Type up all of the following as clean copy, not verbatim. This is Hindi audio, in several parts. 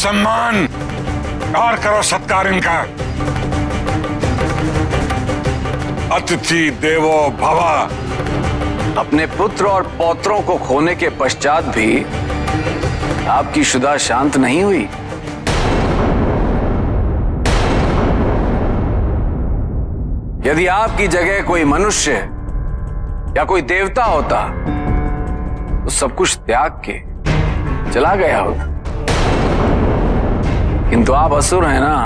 सम्मान और करो सत्कार इनका। अतिथि देवो भव। अपने पुत्र और पौत्रों को खोने के पश्चात भी आपकी शुदा शांत नहीं हुई। यदि आपकी जगह कोई मनुष्य या कोई देवता होता तो सब कुछ त्याग के चला गया होता, किंतु आप असुर हैं ना,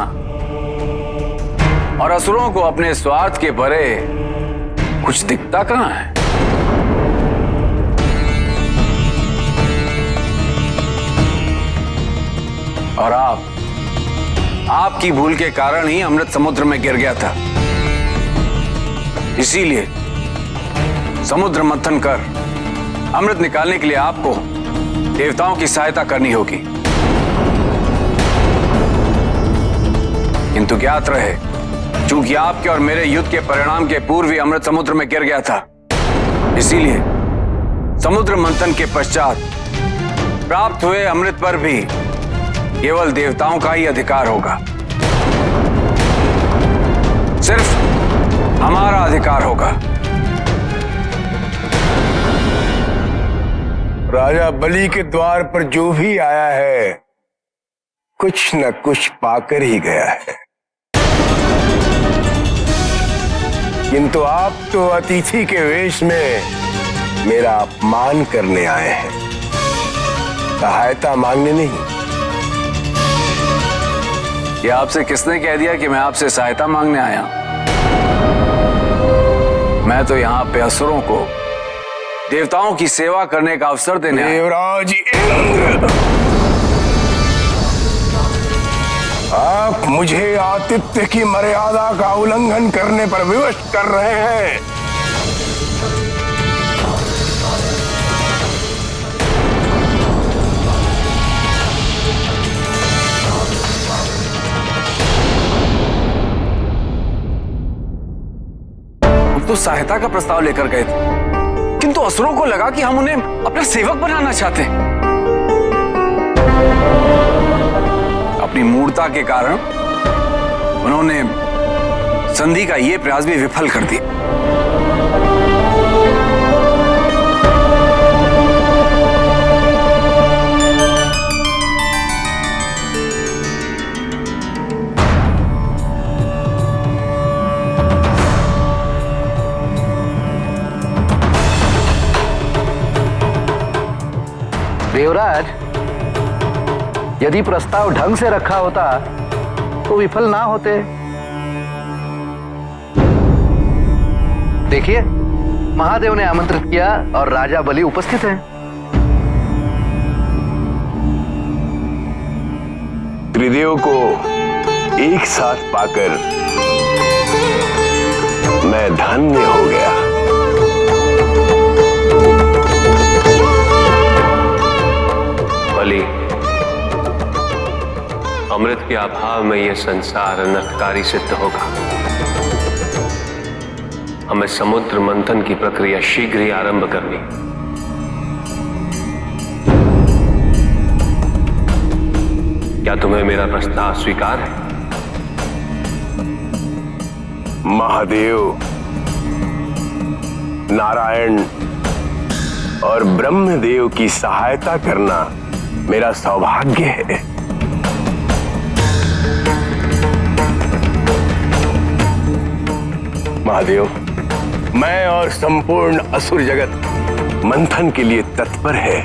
और असुरों को अपने स्वार्थ के परे कुछ दिखता कहां है। और आपकी भूल के कारण ही अमृत समुद्र में गिर गया था। इसीलिए समुद्र मंथन कर अमृत निकालने के लिए आपको देवताओं की सहायता करनी होगी। किंतु ज्ञात रहे, चूंकि आपके और मेरे युद्ध के परिणाम के पूर्व ही अमृत समुद्र में गिर गया था, इसीलिए समुद्र मंथन के पश्चात प्राप्त हुए अमृत पर भी केवल देवताओं का ही अधिकार होगा। सिर्फ हमारा अधिकार होगा। राजा बलि के द्वार पर जो भी आया है कुछ न कुछ पाकर ही गया है, किंतु आप तो अतिथि के वेश में मेरा अपमान करने आए हैं, सहायता मांगने नहीं। ये आपसे किसने कह दिया कि मैं आपसे सहायता मांगने आया? मैं तो यहां पे असुरों को देवताओं की सेवा करने का अवसर देने आया। देवराज इंद्र, आप मुझे आतिथ्य की मर्यादा का उल्लंघन करने पर विवश कर रहे हैं। तो सहायता का प्रस्ताव लेकर गए थे, किंतु असुरों को लगा कि हम उन्हें अपना सेवक बनाना चाहते हैं। अपनी मूर्खता के कारण उन्होंने संधि का यह प्रयास भी विफल कर दिया। देवराज, यदि प्रस्ताव ढंग से रखा होता तो विफल ना होते। देखिए, महादेव ने आमंत्रित किया और राजा बलि उपस्थित हैं। त्रिदेव को एक साथ पाकर मैं धन्य हो गया। बलि, अमृत के अभाव में यह संसार अनर्थकारी सिद्ध होगा। हमें समुद्र मंथन की प्रक्रिया शीघ्र ही आरंभ करनी। क्या तुम्हें मेरा प्रस्ताव स्वीकार है? महादेव, नारायण और ब्रह्मदेव की सहायता करना मेरा सौभाग्य है। महादेव, मैं और संपूर्ण असुर जगत मंथन के लिए तत्पर है।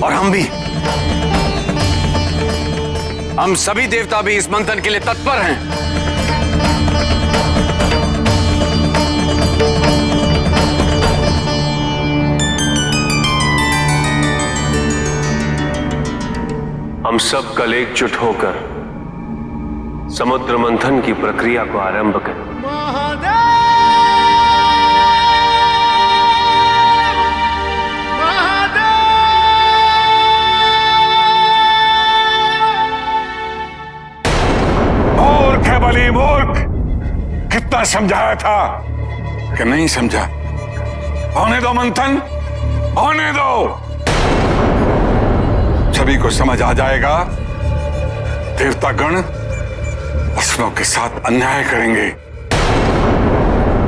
और हम सभी देवता भी इस मंथन के लिए तत्पर हैं। हम सब कल एकजुट होकर समुद्र मंथन की प्रक्रिया को आरंभ करें। मूर्ख है बलि, मूर्ख। कितना बार समझाया था कि नहीं समझा। होने दो मंथन, होने दो। सभी को समझ आ जाएगा देवतागण असुरों के साथ अन्याय करेंगे।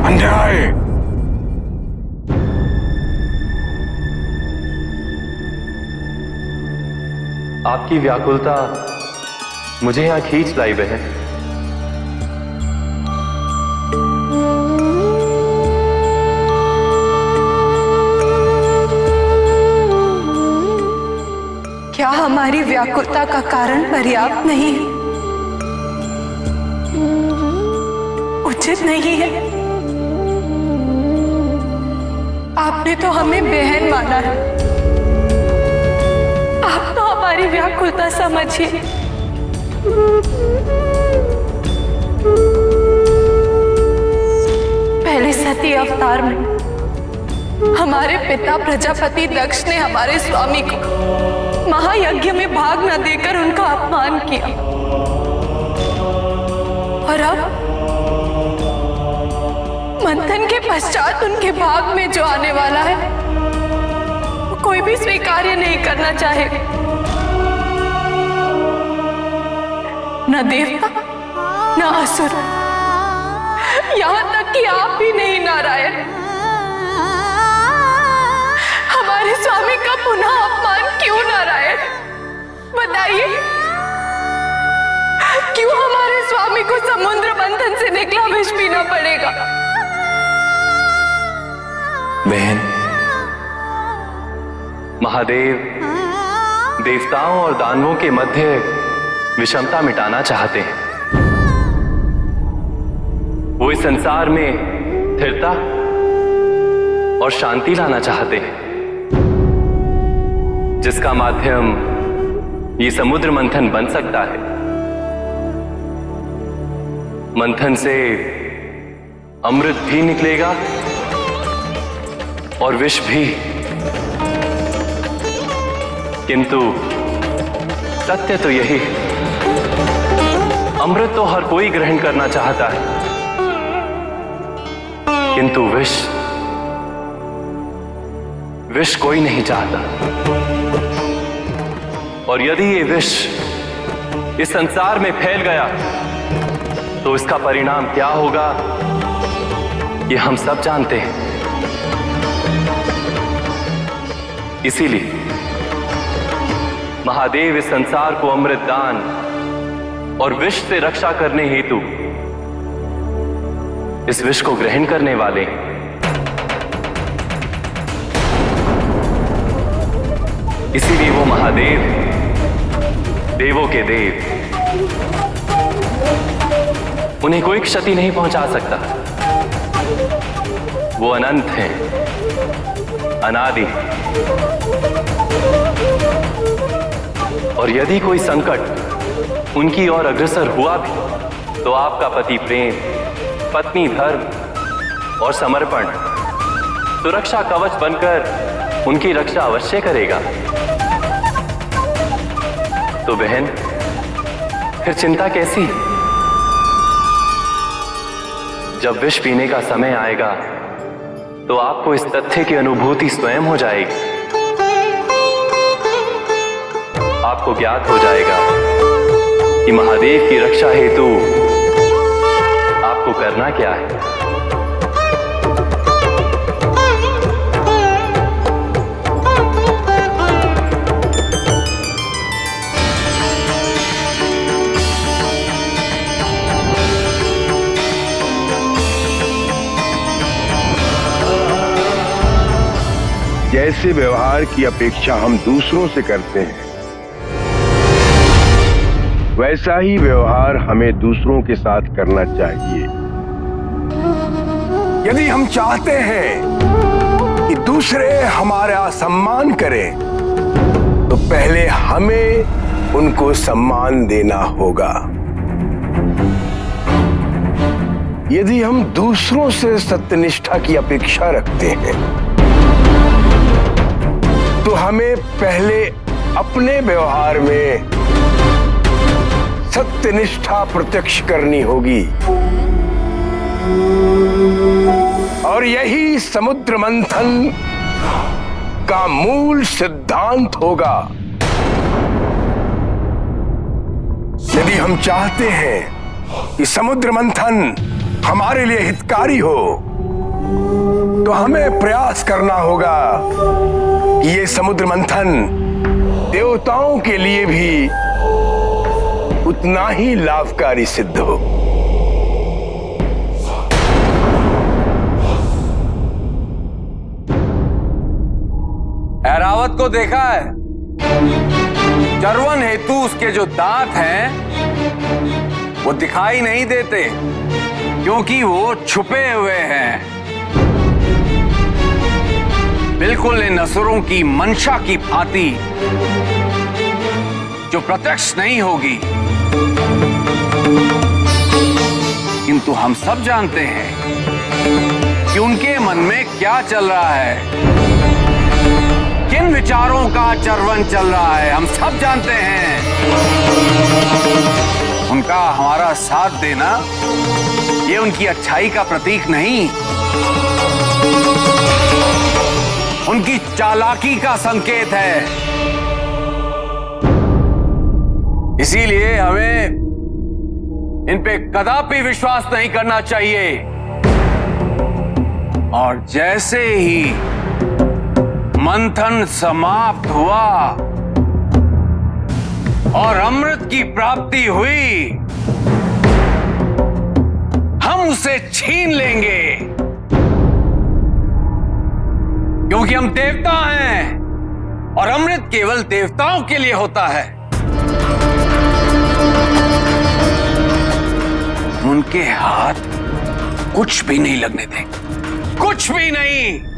अन्याय। आपकी व्याकुलता मुझे यहां खींच लाई बहन। क्या हमारी व्याकुलता का कारण पर्याप्त नहीं है, उचित नहीं है? आपने तो हमें बहन माना है, आप तो हमारी व्याकुलता समझिए। पहले सती अवतार में हमारे पिता प्रजापति दक्ष ने हमारे स्वामी को महायज्ञ में भाग न देकर उनका अपमान किया, और अब मंथन के पश्चात उनके भाग में जो आने वाला है वो कोई भी स्वीकार्य नहीं करना चाहेगा। न देवता न असुर, यहां तक कि आप भी नहीं नारायण, हमारे स्वामी का पुनः अपमान क्यों नारायण? बताइए, क्यों हमारे स्वामी को समुद्र मंथन से निकला विष पीना पड़ेगा? बहन, महादेव देवताओं और दानवों के मध्य विषमता मिटाना चाहते हैं। वो इस संसार में स्थिरता और शांति लाना चाहते हैं, जिसका माध्यम ये समुद्र मंथन बन सकता है। मंथन से अमृत भी निकलेगा और विष भी, किंतु सत्य तो यही है, अमृत तो हर कोई ग्रहण करना चाहता है, किंतु विष कोई नहीं चाहता। और यदि ये विष इस संसार में फैल गया तो इसका परिणाम क्या होगा ये हम सब जानते हैं। इसीलिए महादेव इस संसार को अमृत दान और विष से रक्षा करने हेतु इस विष को ग्रहण करने वाले हैं। इसीलिए वो महादेव देवों के देव, उन्हें कोई क्षति नहीं पहुंचा सकता। वो अनंत हैं, अनादि, और यदि कोई संकट उनकी ओर अग्रसर हुआ भी तो आपका पति प्रेम, पत्नी धर्म और समर्पण सुरक्षा कवच बनकर उनकी रक्षा अवश्य करेगा। तो बहन, फिर चिंता कैसी? जब विष पीने का समय आएगा तो आपको इस तथ्य की अनुभूति स्वयं हो जाएगी। आपको ज्ञात हो जाएगा कि महादेव की रक्षा हेतु आपको करना क्या है। जैसे व्यवहार की अपेक्षा हम दूसरों से करते हैं, वैसा ही व्यवहार हमें दूसरों के साथ करना चाहिए। यदि हम चाहते हैं कि दूसरे हमारा सम्मान करें, तो पहले हमें उनको सम्मान देना होगा। यदि हम दूसरों से सत्यनिष्ठा की अपेक्षा रखते हैं, तो हमें पहले अपने व्यवहार में सत्यनिष्ठा प्रत्यक्ष करनी होगी। और यही समुद्र मंथन का मूल सिद्धांत होगा। यदि हम चाहते हैं कि समुद्र मंथन हमारे लिए हितकारी हो, तो हमें प्रयास करना होगा कि ये समुद्र मंथन देवताओं के लिए भी उतना ही लाभकारी सिद्ध हो। ऐरावत को देखा है? चरवन हेतु उसके जो दांत हैं वो दिखाई नहीं देते, क्योंकि वो छुपे हुए हैं। बिल्कुल इन असुरों की मंशा की भांति, जो प्रत्यक्ष नहीं होगी, किंतु हम सब जानते हैं कि उनके मन में क्या चल रहा है, किन विचारों का चरवन चल रहा है, हम सब जानते हैं। उनका हमारा साथ देना ये उनकी अच्छाई का प्रतीक नहीं, उनकी चालाकी का संकेत है। इसीलिए हमें इन पे कदापि विश्वास नहीं करना चाहिए। और जैसे ही मंथन समाप्त हुआ और अमृत की प्राप्ति हुई, हम उसे छीन लेंगे, क्योंकि हम देवता हैं और अमृत केवल देवताओं के लिए होता है। उनके हाथ कुछ भी नहीं लगने देंगे, कुछ भी नहीं।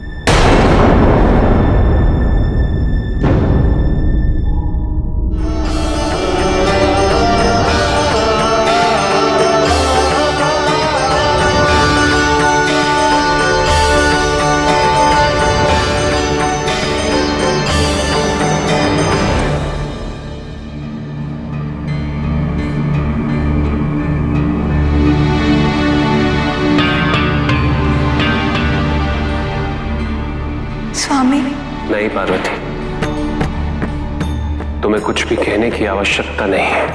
स्वामी। नहीं पार्वती, तुम्हें कुछ भी कहने की आवश्यकता नहीं है।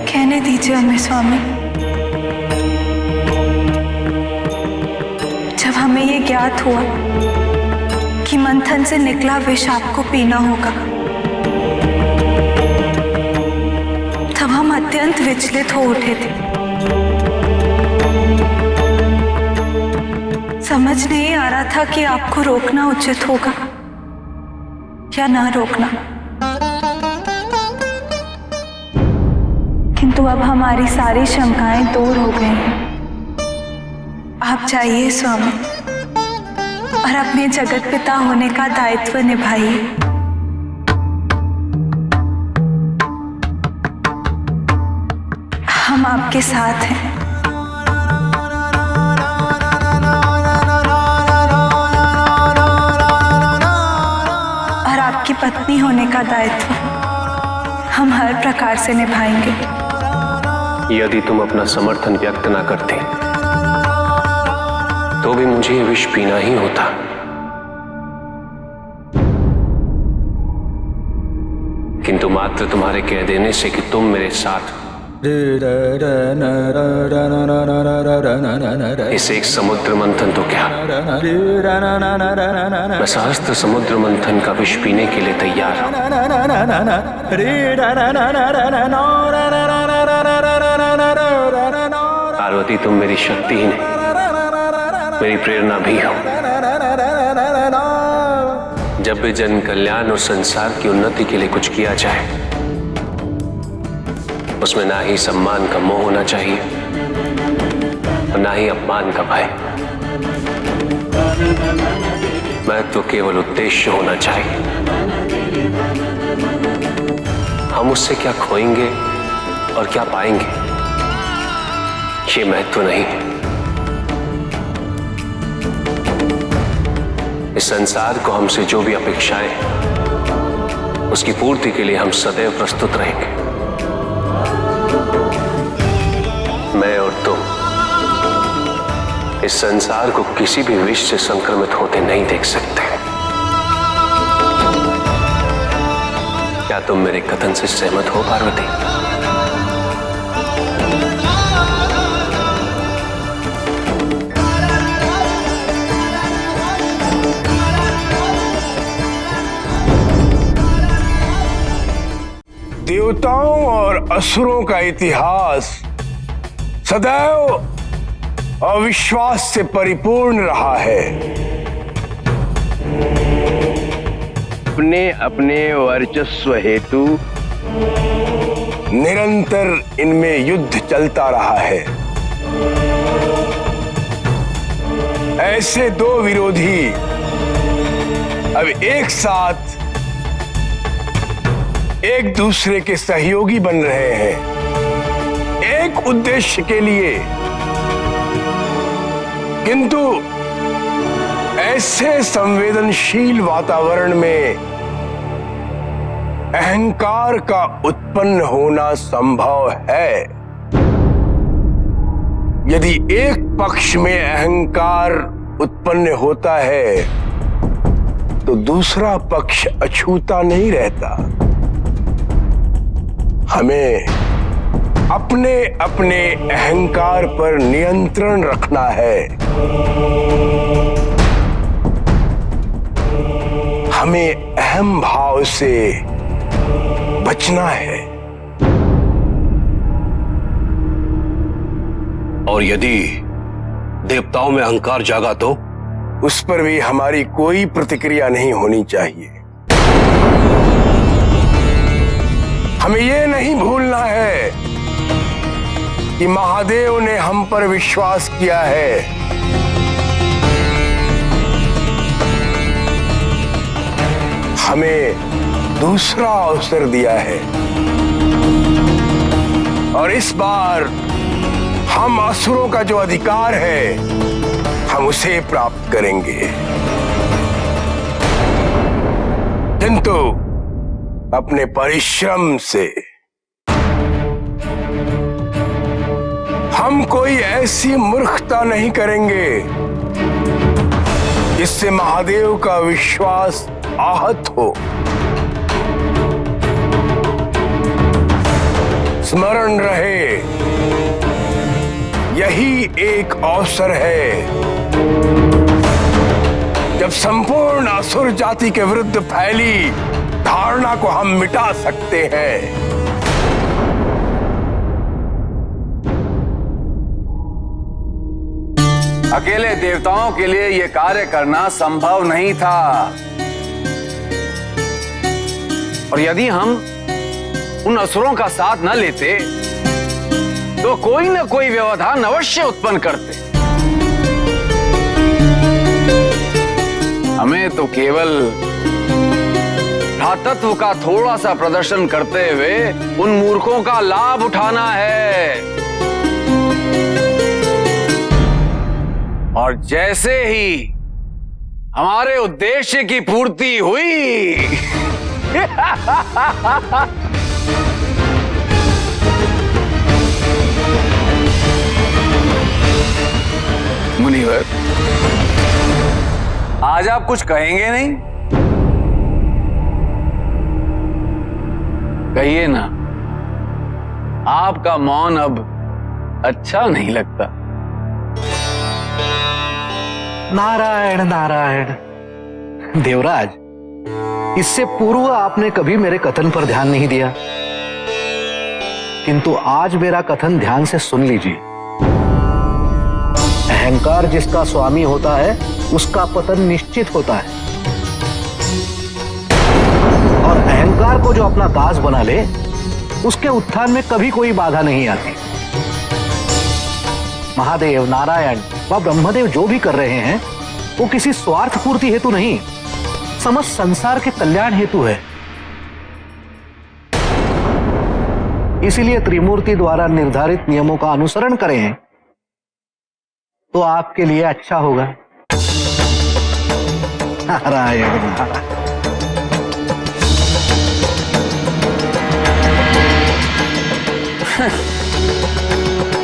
कहने दीजिए हमें स्वामी। जब हमें ये ज्ञात हुआ कि मंथन से निकला विष आपको पीना होगा, तब हम अत्यंत विचलित हो उठे थे। समझ नहीं आ रहा था कि आपको रोकना उचित होगा या ना रोकना, किंतु अब हमारी सारी शंकाएं दूर हो गई हैं। आप जाइए स्वामी और अपने जगत पिता होने का दायित्व निभाइए। हम आपके साथ हैं। आपकी पत्नी होने का दायित्व हम हर प्रकार से निभाएंगे। यदि तुम अपना समर्थन व्यक्त ना करते तो भी मुझे ये विष पीना ही होता। किंतु मात्र तुम्हारे कह देने से कि तुम मेरे साथ इस एक समुद्र मंथन तो क्या, मैं सहस्त्र समुद्र मंथन का विष पीने के लिए तैयार हूं। पार्वती, तुम मेरी शक्ति ही नहीं, मेरी प्रेरणा भी हो। जब भी जन कल्याण और संसार की उन्नति के लिए कुछ किया जाए, उसमें ना ही सम्मान का मोह होना चाहिए और ना ही अपमान का भय। महत्व केवल उद्देश्य होना चाहिए। हम उससे क्या खोएंगे और क्या पाएंगे, ये महत्व नहीं है। इस संसार को हमसे जो भी अपेक्षाएं हैं, उसकी पूर्ति के लिए हम सदैव प्रस्तुत रहेंगे। मैं और तुम इस संसार को किसी भी विष से संक्रमित होते नहीं देख सकते। क्या तुम मेरे कथन से सहमत हो पार्वती? देवताओं और असुरों का इतिहास सदैव अविश्वास से परिपूर्ण रहा है। अपने अपने वर्चस्व हेतु निरंतर इनमें युद्ध चलता रहा है। ऐसे दो विरोधी अब एक साथ एक दूसरे के सहयोगी बन रहे हैं एक उद्देश्य के लिए, किंतु ऐसे संवेदनशील वातावरण में अहंकार का उत्पन्न होना संभव है। यदि एक पक्ष में अहंकार उत्पन्न होता है तो दूसरा पक्ष अछूता नहीं रहता। हमें अपने अपने अहंकार पर नियंत्रण रखना है। हमें अहम भाव से बचना है। और यदि देवताओं में अहंकार जागा तो उस पर भी हमारी कोई प्रतिक्रिया नहीं होनी चाहिए। हमें यह नहीं भूलना है कि महादेव ने हम पर विश्वास किया है। हमें दूसरा अवसर दिया है और इस बार हम असुरों का जो अधिकार है हम उसे प्राप्त करेंगे। किंतु अपने परिश्रम से हम कोई ऐसी मूर्खता नहीं करेंगे जिससे महादेव का विश्वास आहत हो। स्मरण रहे, यही एक अवसर है जब संपूर्ण असुर जाति के विरुद्ध फैली धारणा को हम मिटा सकते हैं। अकेले देवताओं के लिए यह कार्य करना संभव नहीं था और यदि हम उन असुरों का साथ न लेते तो कोई न कोई व्यवधान अवश्य उत्पन्न करते। हमें तो केवल भ्रातृत्व का थोड़ा सा प्रदर्शन करते हुए उन मूर्खों का लाभ उठाना है और जैसे ही हमारे उद्देश्य की पूर्ति हुई मुनिवर, आज आप कुछ कहेंगे नहीं? कहिए ना, आपका मौन अब अच्छा नहीं लगता। नारायण नारायण। देवराज, इससे पूर्व आपने कभी मेरे कथन पर ध्यान नहीं दिया, किंतु आज मेरा कथन ध्यान से सुन लीजिए। अहंकार जिसका स्वामी होता है उसका पतन निश्चित होता है और अहंकार को जो अपना दास बना ले उसके उत्थान में कभी कोई बाधा नहीं आती। महादेव, नारायण व ब्रह्मदेव जो भी कर रहे हैं वो किसी स्वार्थ पूर्ति हेतु नहीं, समस्त संसार के कल्याण हेतु है। इसीलिए त्रिमूर्ति द्वारा निर्धारित नियमों का अनुसरण करें तो आपके लिए अच्छा होगा। नारायण नारायण।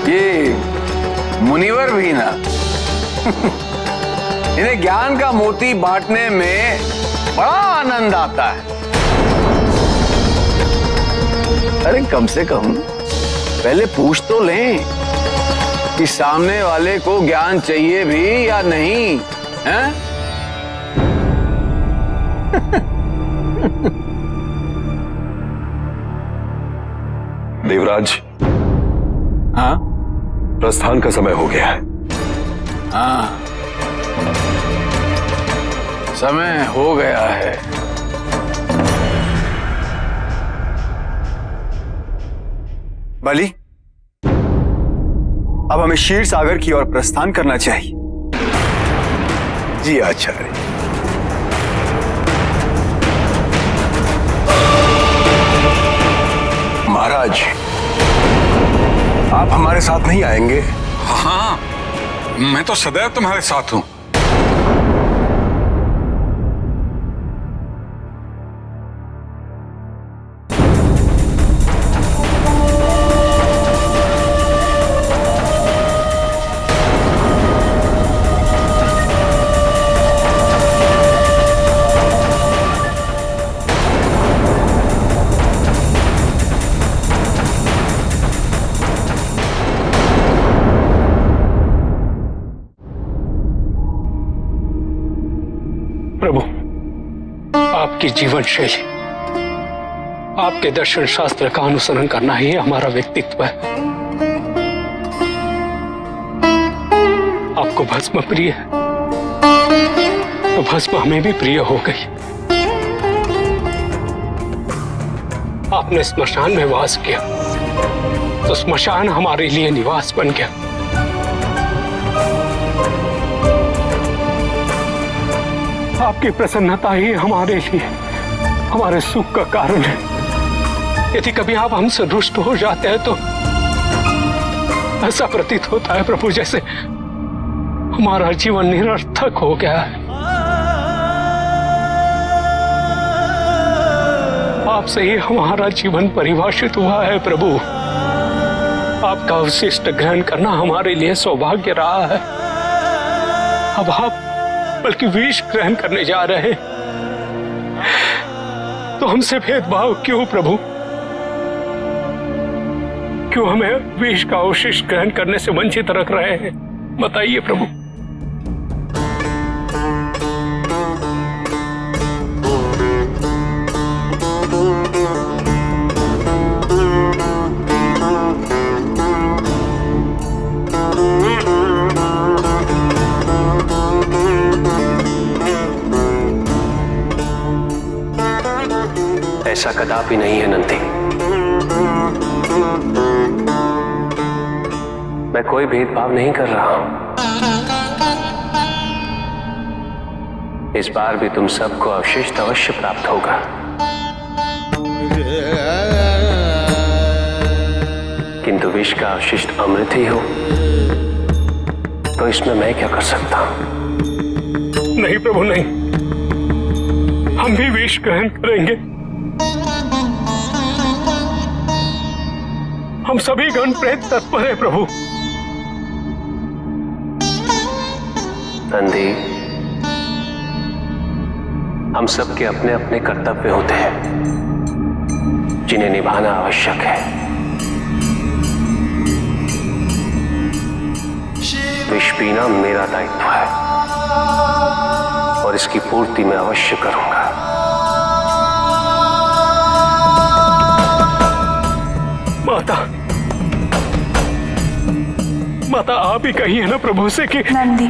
ये मुनिवर भी ना इन्हें ज्ञान का मोती बांटने में बड़ा आनंद आता है। अरे कम से कम पहले पूछ तो लें कि सामने वाले को ज्ञान चाहिए भी या नहीं, हैं? देवराज, हाँ प्रस्थान का समय हो गया है। हाँ, समय हो गया है। बलि, अब हमें क्षीर सागर की ओर प्रस्थान करना चाहिए। जी आचार्य। महाराज, आप हमारे साथ नहीं आएंगे? हाँ, मैं तो सदैव तुम्हारे साथ हूं। प्रभु, आपकी जीवन शैली, आपके दर्शन शास्त्र का अनुसरण करना ही हमारा व्यक्तित्व है। आपको भस्म प्रिय है तो भस्म हमें भी प्रिय हो गई। आपने स्मशान में वास किया तो स्मशान हमारे लिए निवास बन गया। आपकी प्रसन्नता ही हमारे लिए हमारे सुख का कारण है। यदि कभी आप हमसे रुष्ट हो जाते हैं तो ऐसा प्रतीत होता है प्रभु जैसे हमारा जीवन निरर्थक हो गया है। आपसे ही हमारा जीवन परिभाषित हुआ है प्रभु। आपका अवशिष्ट ग्रहण करना हमारे लिए सौभाग्य रहा है। अब आप बल्कि विष ग्रहण करने जा रहे हैं तो हमसे भेदभाव क्यों प्रभु? क्यों हमें विष का अवशिष्ट ग्रहण करने से वंचित रख रहे हैं? बताइए प्रभु। ऐसा कदापि नहीं है नंदी। मैं कोई भेदभाव नहीं कर रहा हूं। इस बार भी तुम सबको अवशिष्ट अवश्य प्राप्त होगा। किंतु विष का अवशिष्ट अमृत ही हो तो इसमें मैं क्या कर सकता हूं? नहीं प्रभु नहीं, हम भी विष ग्रहण करेंगे। हम सभी गण प्रेत तत्पर है प्रभु। नंदी, हम सबके अपने अपने कर्तव्य होते हैं जिन्हें निभाना आवश्यक है। विष पीना मेरा दायित्व है और इसकी पूर्ति मैं अवश्य करूंगा। माता आप ही कहिए ना प्रभु से कि नंदी,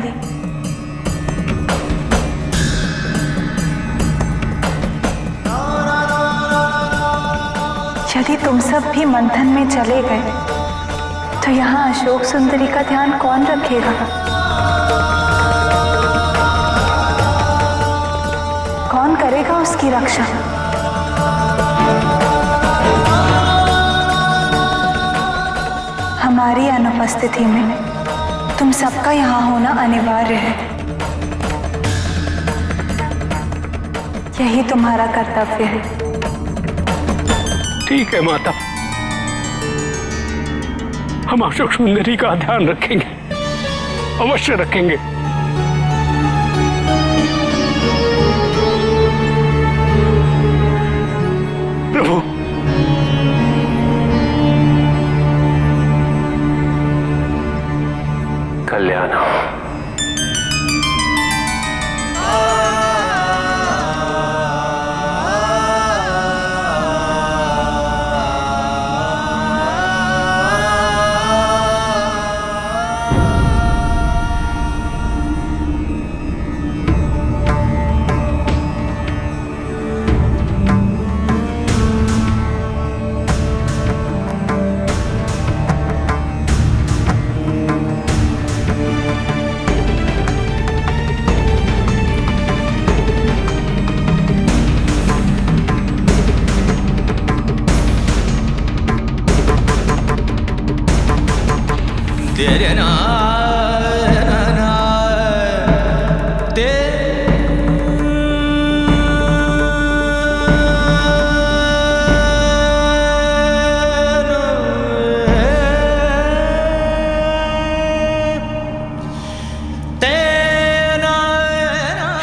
यदि तुम सब भी मंथन में चले गए तो यहाँ अशोक सुंदरी का ध्यान कौन रखेगा? कौन करेगा उसकी रक्षा? हमारी अनुपस्थिति में तुम सबका यहाँ होना अनिवार्य है। यही तुम्हारा कर्तव्य है। ठीक है माता, हम अशोक सुंदरी का ध्यान रखेंगे, अवश्य रखेंगे।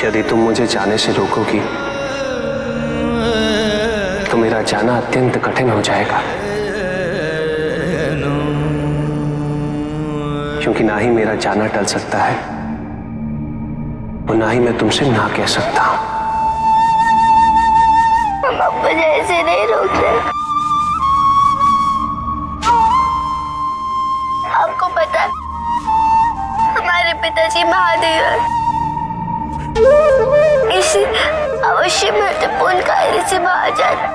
यदि तुम मुझे जाने से रोकोगी तो मेरा जाना अत्यंत कठिन हो जाएगा, क्योंकि ना ही मेरा जाना टल सकता है और ना ही मैं तुमसे ना कह सकता हूं। हम मुझे ऐसे नहीं रोक रहे। आपको पता है, हमारे पिताजी महादेव किसी अवश्य महत्वपूर्ण कार्य से बाहर जाना।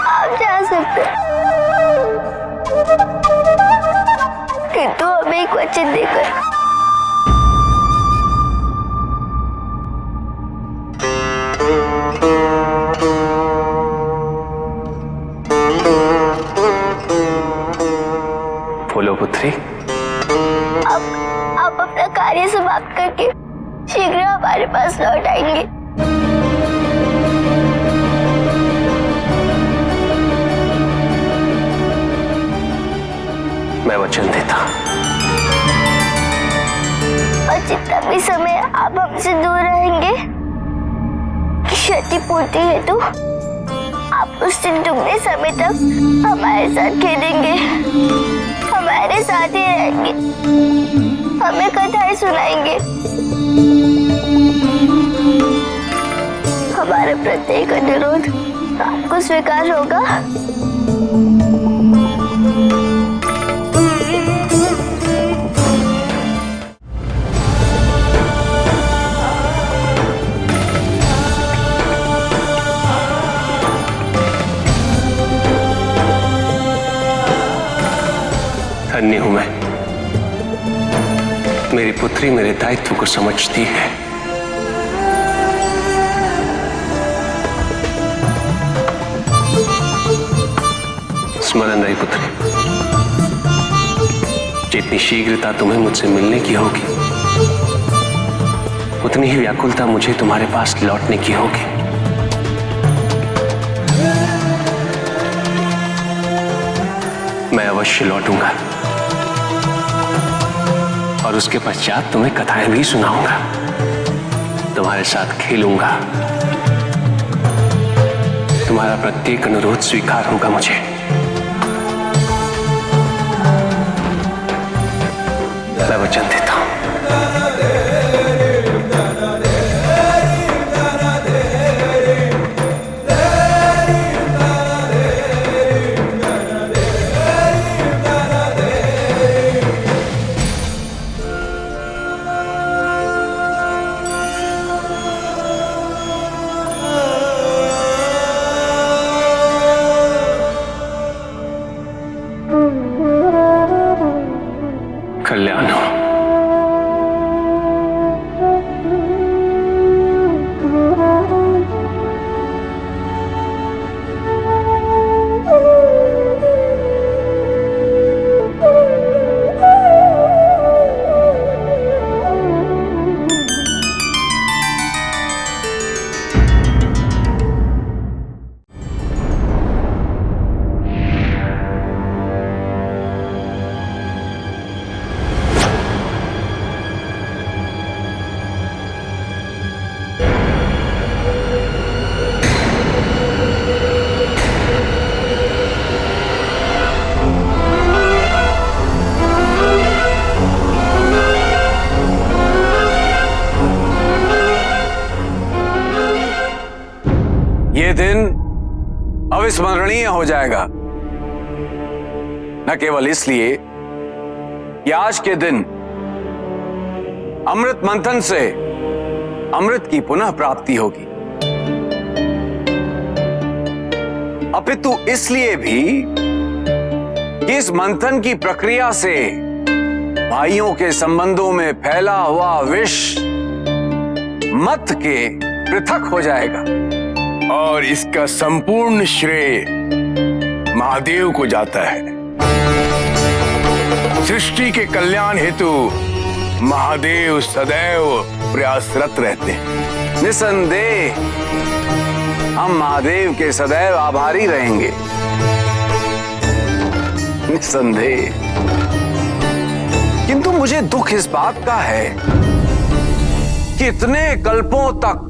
आप जा सकते, किंतु हमें एक वचन देकर। बोलो पुत्री। आप अपना कार्य समाप्त करके शीघ्र हमारे पास लौट आएंगे। मैं वचन देता। और जितना भी समय आप हमसे दूर रहेंगे, क्षतिपूर्ति हेतु आप उस दिन दुगने समय तक हमारे साथ खेलेंगे, हमारे साथ ही रहेंगे, हमें कथाएं सुनाएंगे। हमारा प्रत्येक अनुरोध आपको स्वीकार होगा। धन्य हूं मैं, मेरी पुत्री मेरे दायित्व को समझती है। स्मरण रही पुत्री, जितनी शीघ्रता तुम्हें मुझसे मिलने की होगी, उतनी ही व्याकुलता मुझे तुम्हारे पास लौटने की होगी। मैं अवश्य लौटूंगा और उसके पश्चात तुम्हें कथाएं भी सुनाऊंगा, तुम्हारे साथ खेलूंगा। तुम्हारा प्रत्येक अनुरोध स्वीकार होगा मुझे। मैं वचन देता हूं। कल्याण हो। ये दिन अविस्मरणीय हो जाएगा, न केवल इसलिए कि आज के दिन अमृत मंथन से अमृत की पुनः प्राप्ति होगी, अपितु इसलिए भी कि इस मंथन की प्रक्रिया से भाइयों के संबंधों में फैला हुआ विष मत के पृथक हो जाएगा और इसका संपूर्ण श्रेय महादेव को जाता है। सृष्टि के कल्याण हेतु महादेव सदैव प्रयासरत रहते हैं। निसंदेह हम महादेव के सदैव आभारी रहेंगे, निसंदेह। किंतु मुझे दुख इस बात का है कि इतने कल्पों तक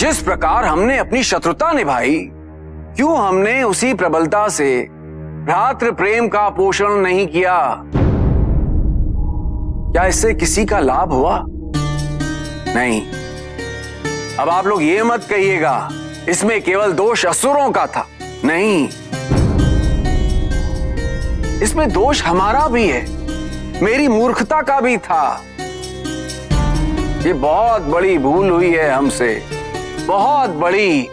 जिस प्रकार हमने अपनी शत्रुता निभाई, क्यों हमने उसी प्रबलता से भ्रातृ प्रेम का पोषण नहीं किया? क्या इससे किसी का लाभ हुआ? नहीं। अब आप लोग ये मत कहिएगा इसमें केवल दोष असुरों का था। नहीं, इसमें दोष हमारा भी है, मेरी मूर्खता का भी था। ये बहुत बड़ी भूल हुई है हमसे, बहुत बड़ी।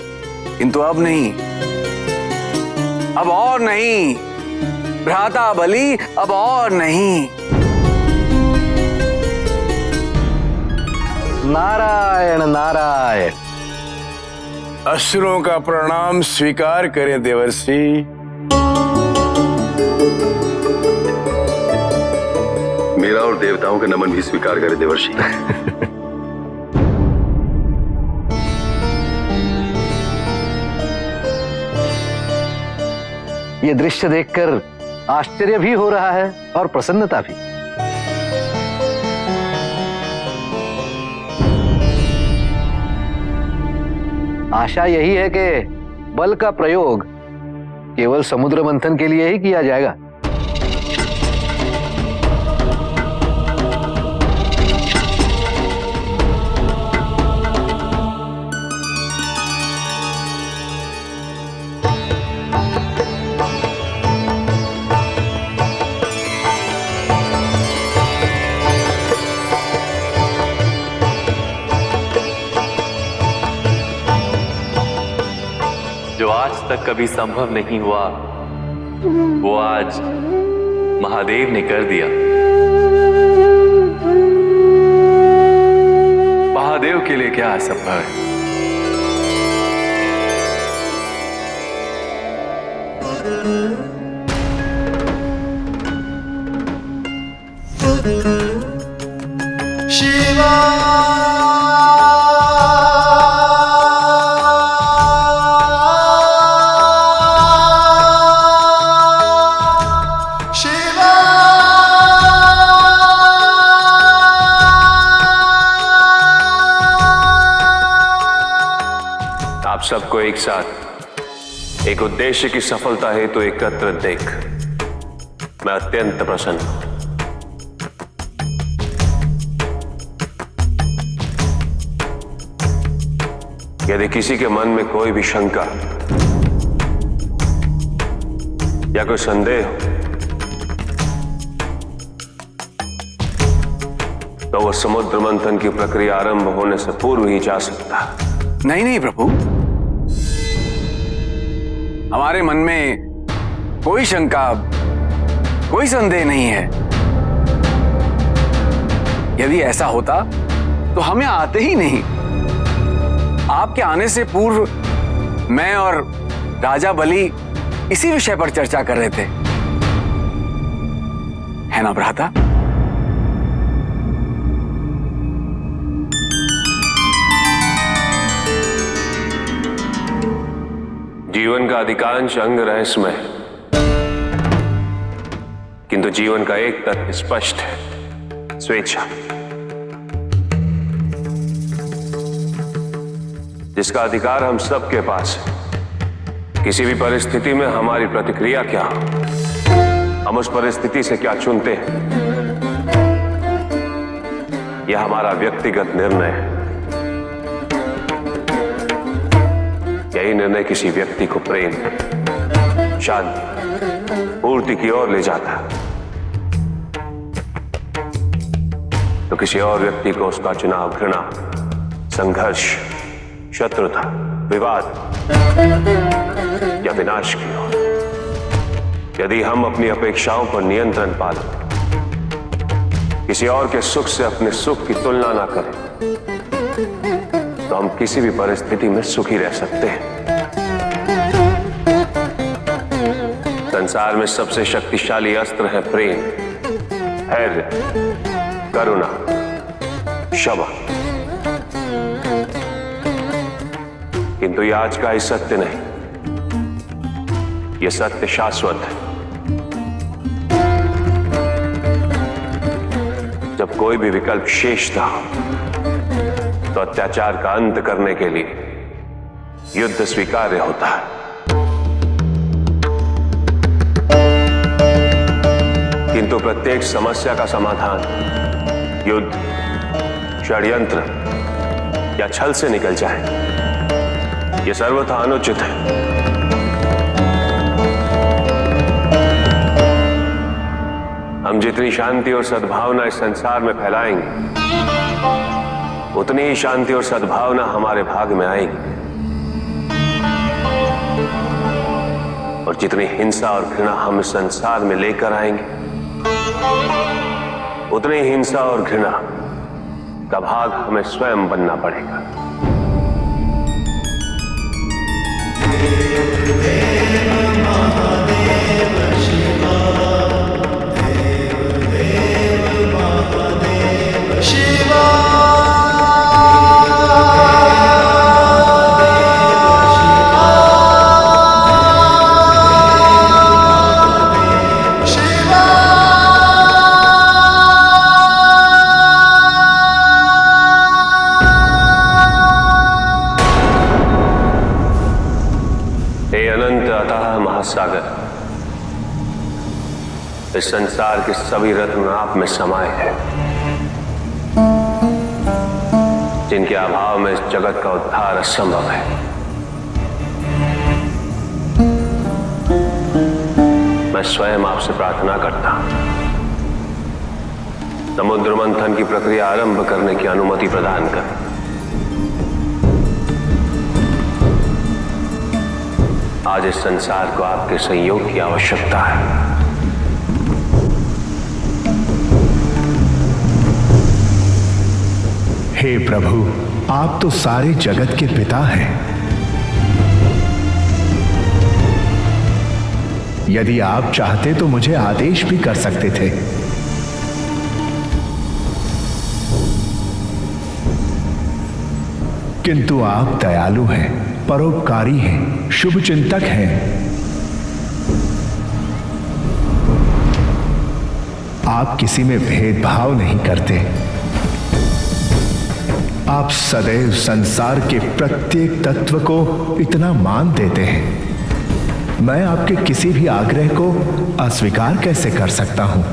किंतु अब नहीं, अब और नहीं भ्राता बलि, अब और नहीं। नारायण नारायण। असुरों का प्रणाम स्वीकार करें देवर्षि। मेरा और देवताओं का नमन भी स्वीकार करें देवर्षि। ये दृश्य देखकर आश्चर्य भी हो रहा है और प्रसन्नता भी। आशा यही है कि बल का प्रयोग केवल समुद्र मंथन के लिए ही किया जाएगा। जो आज तक कभी संभव नहीं हुआ, वो आज महादेव ने कर दिया। महादेव के लिए क्या असंभव है? आप सबको एक साथ एक उद्देश्य की सफलता हेतु एकत्र देख मैं अत्यंत प्रसन्न हूं। यदि किसी के मन में कोई भी शंका या कोई संदेह हो, तो वह समुद्र मंथन की प्रक्रिया आरंभ होने से पूर्व ही जा सकता है। नहीं नहीं प्रभु, हमारे मन में कोई शंका, कोई संदेह नहीं है। यदि ऐसा होता तो हमें आते ही नहीं। आपके आने से पूर्व मैं और राजा बलि इसी विषय पर चर्चा कर रहे थे, है ना भ्राता? जीवन का अधिकांश अंग रहस्यमय है, किंतु जीवन का एक तथ्य स्पष्ट है, स्वेच्छा, जिसका अधिकार हम सबके पास है। किसी भी परिस्थिति में हमारी प्रतिक्रिया क्या हो, हम उस परिस्थिति से क्या चुनते हैं, यह हमारा व्यक्तिगत निर्णय है। यही निर्णय किसी व्यक्ति को प्रेम, शांति, पूर्ति की ओर ले जाता है, तो किसी और व्यक्ति को उसका चुनाव घृणा, संघर्ष, शत्रुता, विवाद या विनाश की ओर। यदि हम अपनी अपेक्षाओं पर नियंत्रण पालें, किसी और के सुख से अपने सुख की तुलना ना करें, तो हम किसी भी परिस्थिति में सुखी रह सकते हैं। संसार में सबसे शक्तिशाली अस्त्र है प्रेम, धैर्य, करुणा, क्षमा। किंतु ये आज का ही सत्य नहीं, ये सत्य शाश्वत है। जब कोई भी विकल्प शेष था तो अत्याचार का अंत करने के लिए युद्ध स्वीकार्य होता है। किंतु प्रत्येक समस्या का समाधान युद्ध, षड्यंत्र या छल से निकल जाए, यह सर्वथा अनुचित है। हम जितनी शांति और सद्भावना इस संसार में फैलाएंगे, उतनी ही शांति और सद्भावना हमारे भाग में आएगी। और जितनी हिंसा और घृणा हम इस संसार में लेकर आएंगे, उतनी हिंसा और घृणा का भाग हमें स्वयं बनना पड़ेगा। महासागर, इस संसार के सभी रत्न आप में समाये हैं, जिनके अभाव में इस जगत का उद्धार असंभव है। मैं स्वयं आपसे प्रार्थना करता हूं, समुद्र मंथन की प्रक्रिया आरंभ करने की अनुमति प्रदान कर। आज इस संसार को आपके संयोग की आवश्यकता है। हे प्रभु, आप तो सारे जगत के पिता हैं। यदि आप चाहते तो मुझे आदेश भी कर सकते थे। किंतु आप दयालु हैं, परोपकारी हैं, शुभचिंतक हैं। आप किसी में भेदभाव नहीं करते। आप सदैव संसार के प्रत्येक तत्व को इतना मान देते हैं। मैं आपके किसी भी आग्रह को अस्वीकार कैसे कर सकता हूं?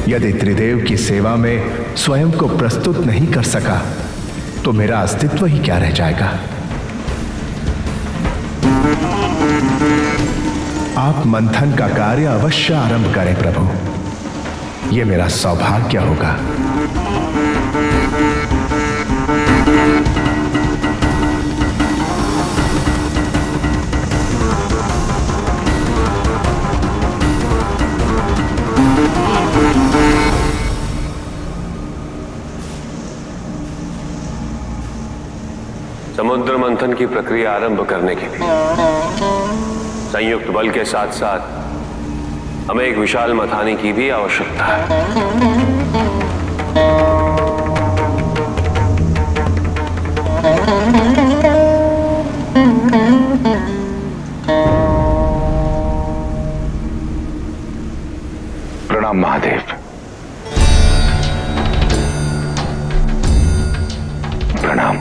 यदि त्रिदेव की सेवा में स्वयं को प्रस्तुत नहीं कर सका तो मेरा अस्तित्व ही क्या रह जाएगा? आप मंथन का कार्य अवश्य आरंभ करें प्रभु, यह मेरा सौभाग्य होगा। समुद्र मंथन की प्रक्रिया आरंभ करने के लिए संयुक्त बल के साथ साथ हमें एक विशाल मथानी की भी आवश्यकता है। प्रणाम महादेव। प्रणाम।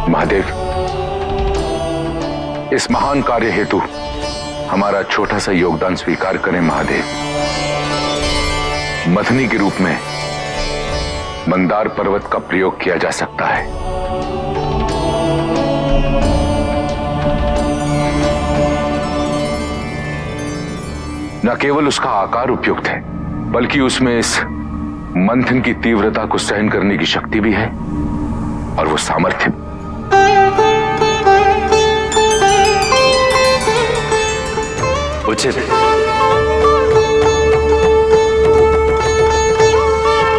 महादेव, इस महान कार्य हेतु हमारा छोटा सा योगदान स्वीकार करें महादेव। मथनी के रूप में मंदार पर्वत का प्रयोग किया जा सकता है। न केवल उसका आकार उपयुक्त है, बल्कि उसमें इस मंथन की तीव्रता को सहन करने की शक्ति भी है और वो सामर्थ्य। उचित।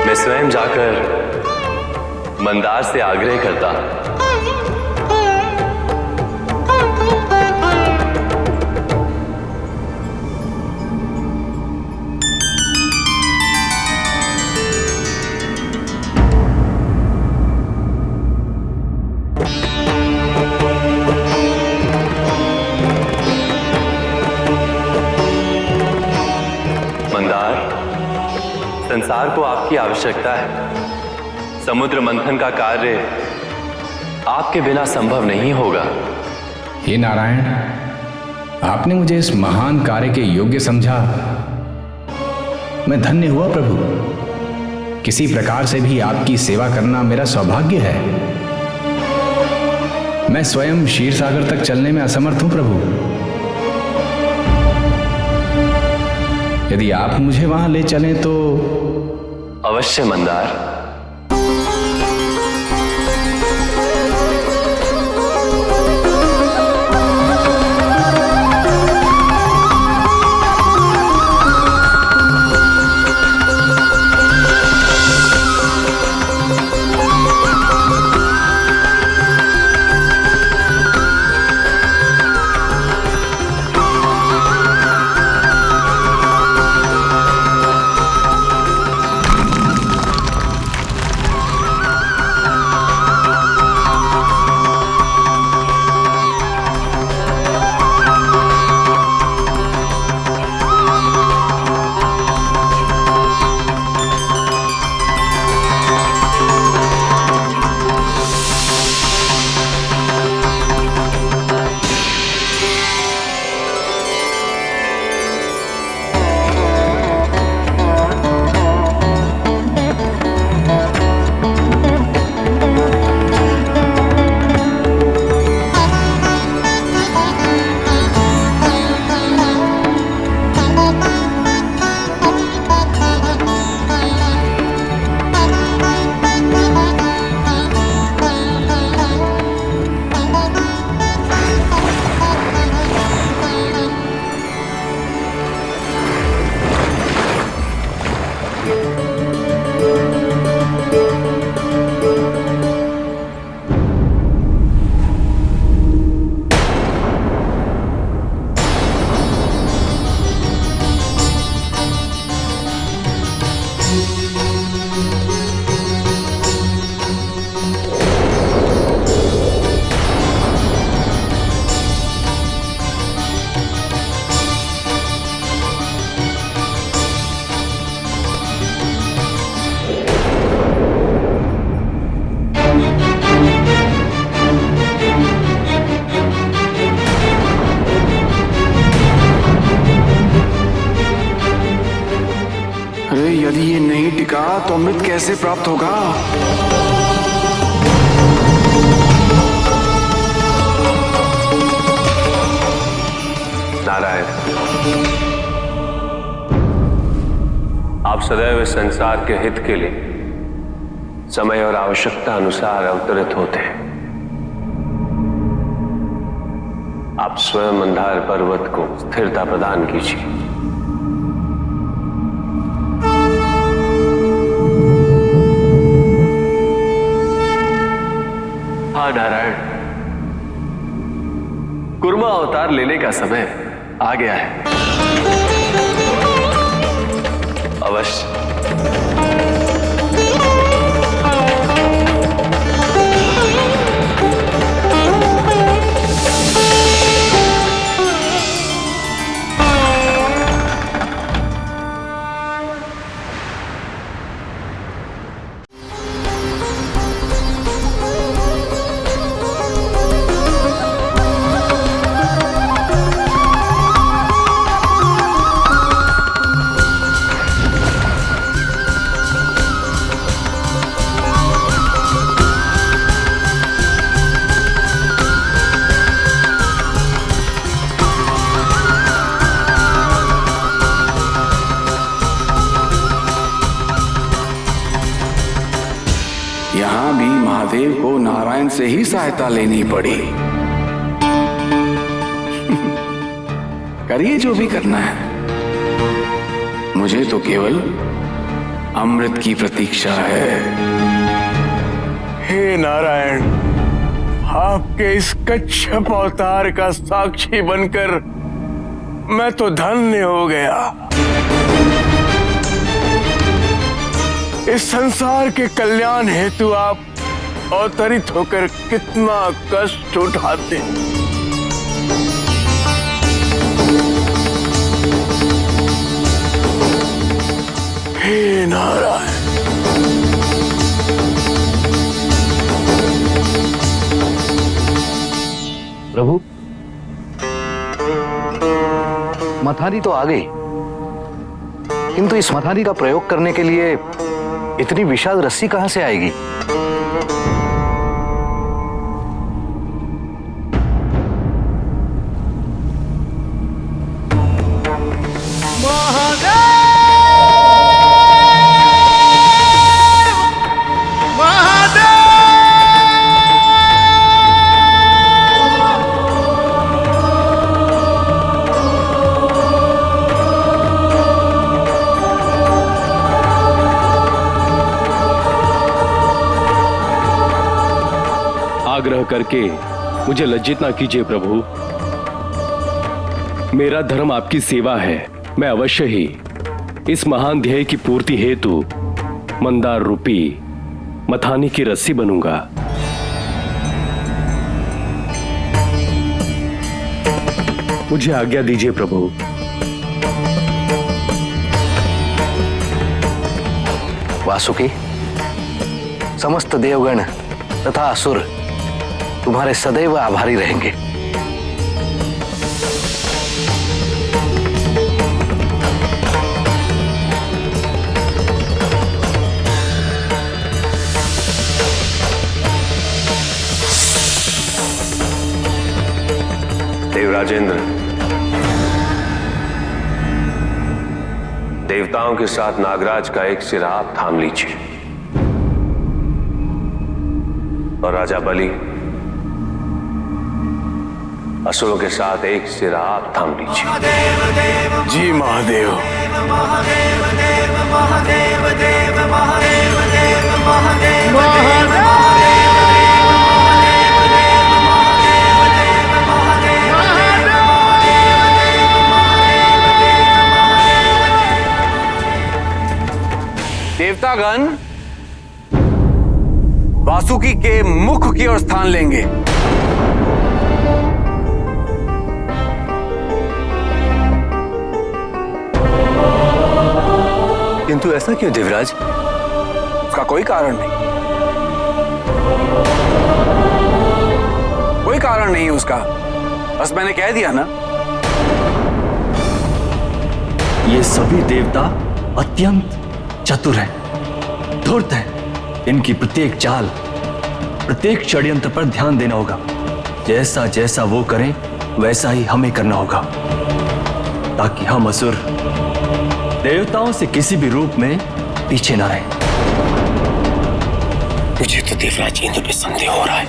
मैं स्वयं जाकर मंदार से आग्रह करता मंदार, संसार को आपकी आवश्यकता है। समुद्र मंथन का कार्य आपके बिना संभव नहीं होगा। हे नारायण, आपने मुझे इस महान कार्य के योग्य समझा। मैं धन्य हुआ प्रभु। किसी प्रकार से भी आपकी सेवा करना मेरा सौभाग्य है। मैं स्वयं क्षीर सागर तक चलने में असमर्थ हूं प्रभु। यदि आप मुझे वहां ले चलें तो। अवश्य मंदार। अरे यदि ये नहीं टिका तो अमृत कैसे प्राप्त होगा? नारायण, आप सदैव इस संसार के हित के लिए समय और आवश्यकता अनुसार अवतरित होते हैं। आप स्वयं मंदार पर्वत को स्थिरता प्रदान कीजिए। हाँ नारायण, कुर्मा अवतार लेने का समय आ गया है। अवश्य। यहां भी महादेव को नारायण से ही सहायता लेनी पड़ी। करिए जो भी करना है, मुझे तो केवल अमृत की प्रतीक्षा है। हे नारायण, आपके इस कच्छप अवतार का साक्षी बनकर मैं तो धन्य हो गया। इस संसार के कल्याण हेतु आप अवतरित होकर कितना कष्ट उठाते। हे नारायण, प्रभु, मथारी तो आ गई, किंतु इस मथारी का प्रयोग करने के लिए इतनी विशाल रस्सी कहां से आएगी? आग्रह करके मुझे लज्जित ना कीजिए प्रभु। मेरा धर्म आपकी सेवा है। मैं अवश्य ही इस महान ध्येय की पूर्ति हेतु मंदार रूपी मथानी की रस्सी बनूंगा। मुझे आज्ञा दीजिए प्रभु। वासुकी, समस्त देवगण तथा असुर तुम्हारे सदैव आभारी रहेंगे। देवराजेंद्र, देवताओं के साथ नागराज का एक सिरा आप थाम लीजिए और राजा बलि असुरों के साथ एक सिरा आप थाम लीजिए। जी महादेव। देवतागण वासुकी के मुख की ओर स्थान लेंगे। किंतु ऐसा क्यों देवराज? उसका कोई कारण नहीं, कोई कारण नहीं उसका। बस मैंने कह दिया ना। ये सभी देवता अत्यंत चतुर हैं, धूर्त हैं। इनकी प्रत्येक चाल, प्रत्येक षड्यंत्र पर ध्यान देना होगा। जैसा जैसा वो करें वैसा ही हमें करना होगा, ताकि हम असुर देवताओं से किसी भी रूप में पीछे ना रहें। मुझे तो देवराज इंद्र पे संदेह हो रहा है।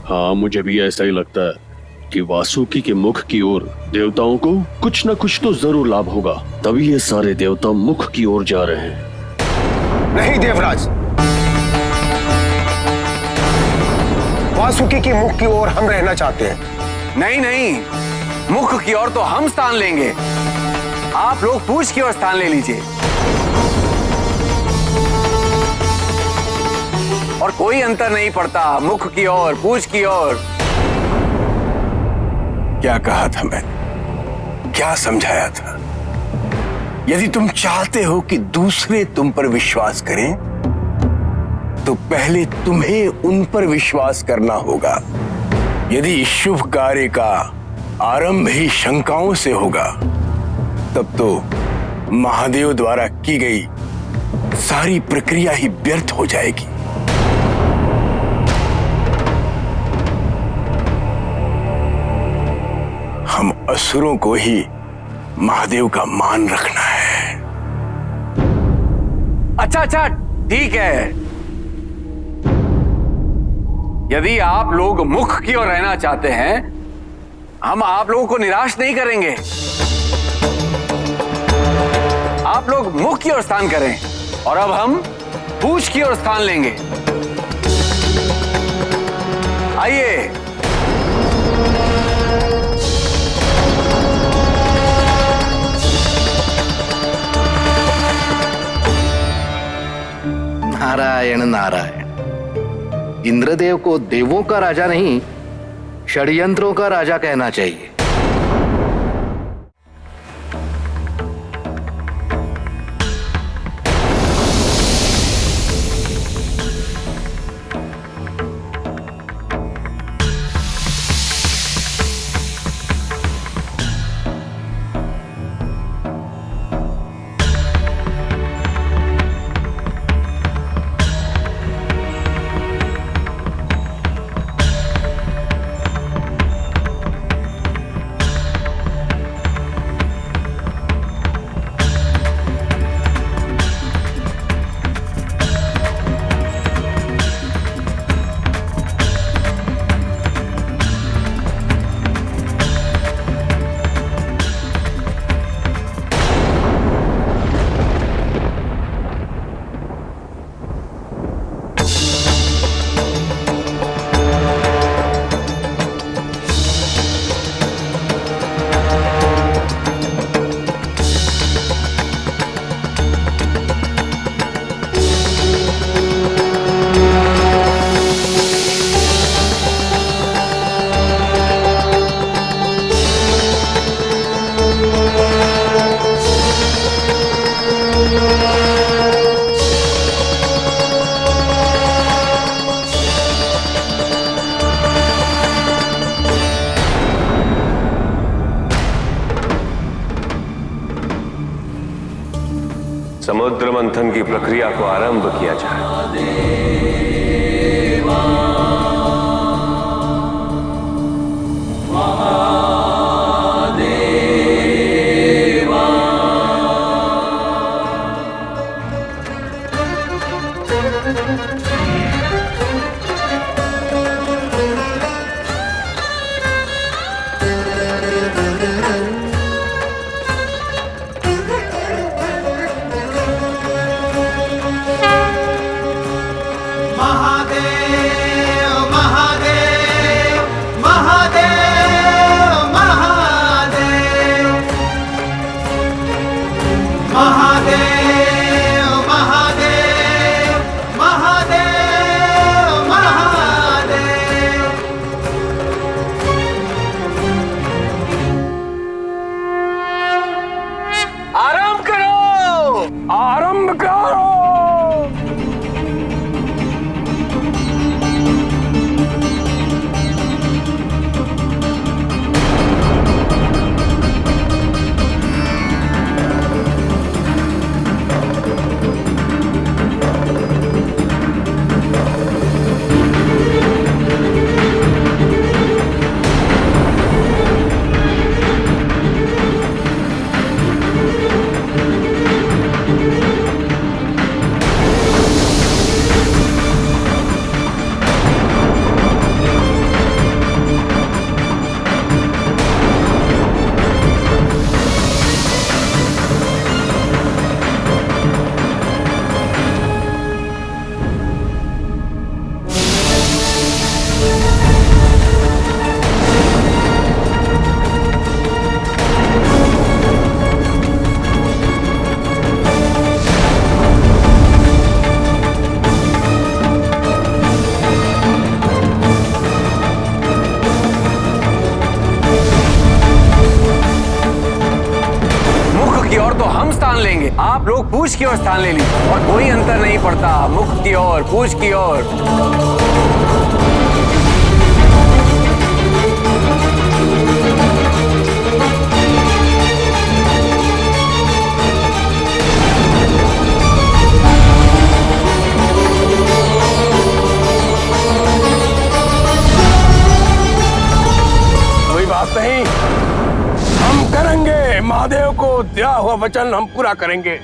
हाँ, मुझे भी ऐसा ही लगता है कि वासुकी के मुख की ओर देवताओं को कुछ न कुछ तो जरूर लाभ होगा, तभी ये सारे देवता मुख की ओर जा रहे हैं। नहीं देवराज, वासुकी के मुख की ओर हम रहना चाहते हैं। नहीं नहीं, मुख की ओर तो हम स्थान लेंगे, आप लोग पूछ की ओर स्थान ले लीजिए। और कोई अंतर नहीं पड़ता मुख की ओर, पूछ की ओर। क्या कहा था मैंने, क्या समझाया था? यदि तुम चाहते हो कि दूसरे तुम पर विश्वास करें, तो पहले तुम्हें उन पर विश्वास करना होगा। यदि इस शुभ कार्य का आरंभ ही शंकाओं से होगा, तब तो महादेव द्वारा की गई सारी प्रक्रिया ही व्यर्थ हो जाएगी। हम असुरों को ही महादेव का मान रखना है। अच्छा अच्छा, ठीक है। यदि आप लोग मुख की ओर रहना चाहते हैं, हम आप लोगों को निराश नहीं करेंगे। आप लोग मुख की ओर स्थान करें और अब हम पूछ की ओर स्थान लेंगे। आइए। नारायण नारायण। इंद्रदेव को देवों का राजा नहीं, षड्यंत्रों का राजा कहना चाहिए। समुद्र मंथन की प्रक्रिया को आरंभ किया जाए। आरंभ करो। तो हम स्थान लेंगे, आप लोग पूछ की ओर स्थान ले लीजिए और कोई अंतर नहीं पड़ता, मुख की ओर, पूछ की ओर। कोई बात नहीं, हम करेंगे। महादेव को दिया हुआ वचन हम पूरा करेंगे।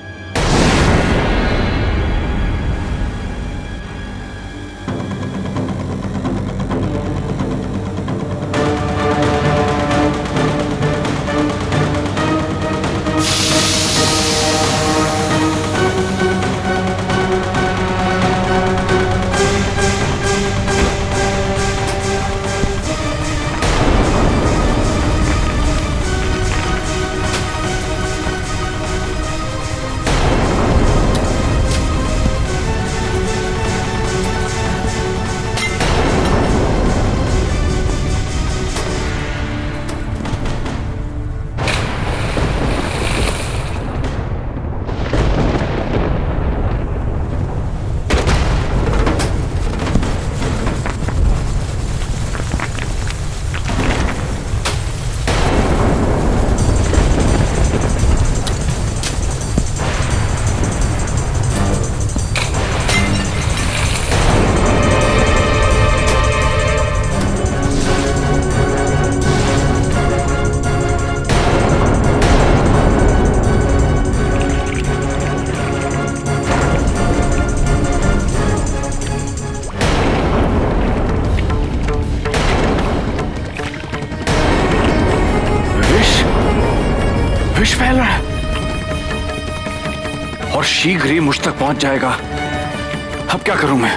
और शीघ्र ही मुझ तक पहुंच जाएगा। अब क्या करूं मैं?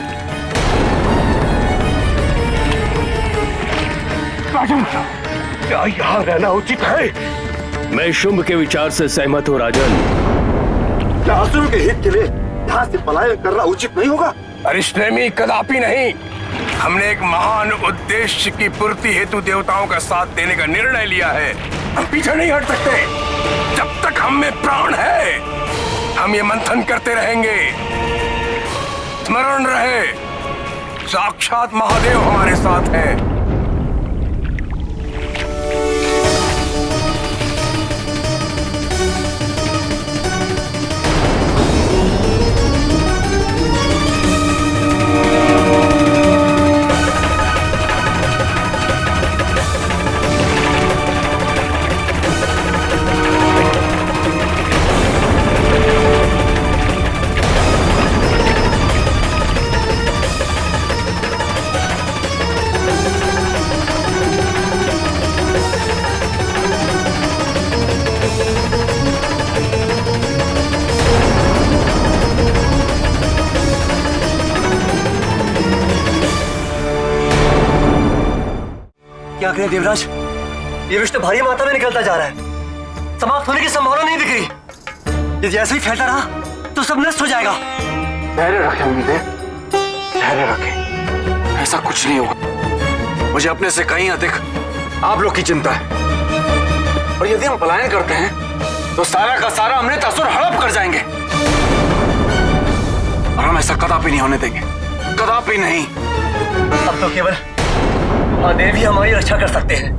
राजन, क्या यहाँ रहना उचित है? मैं शुंभ के विचार से सहमत हूँ राजन। क्या असुरों के हित के लिए यहाँ से पलायन करना उचित नहीं होगा? अरिष्टनेमी, कदापि नहीं। हमने एक महान उद्देश्य की पूर्ति हेतु देवताओं का साथ देने का निर्णय लिया है। हम पीछे नहीं हट सकते। जब तक हम में प्राण है, हम ये मंथन करते रहेंगे। स्मरण रहे, साक्षात महादेव हमारे साथ हैं। क्या करें देवराज, ये विष तो भारी मात्रा में निकलता जा रहा है। समाप्त होने की संभावना नहीं दिख रही। ये जैसे ही फैलता रहा तो सब नष्ट हो जाएगा। धैर्य रखें उम्मीदें, धैर्य रखें। ऐसा कुछ नहीं होगा। मुझे अपने से कहीं अधिक आप लोग की चिंता है। और यदि हम पलायन करते हैं तो सारा का सारा अमृत असुर हड़प कर जाएंगे। और हम ऐसा कदापि नहीं होने देंगे, कदापि नहीं। अब तो केवल महादेव ही हमारी रक्षा कर सकते हैं।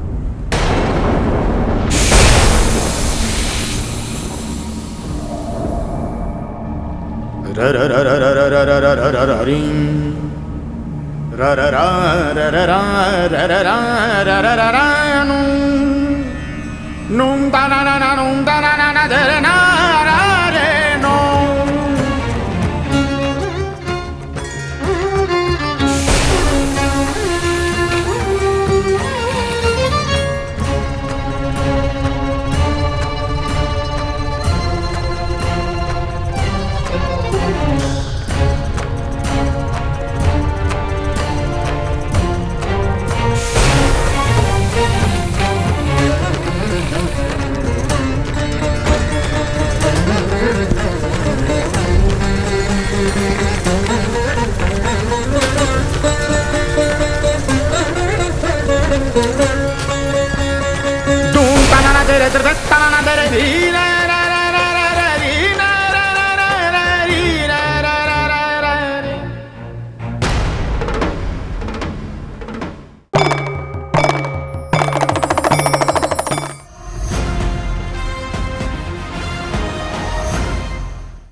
धीरे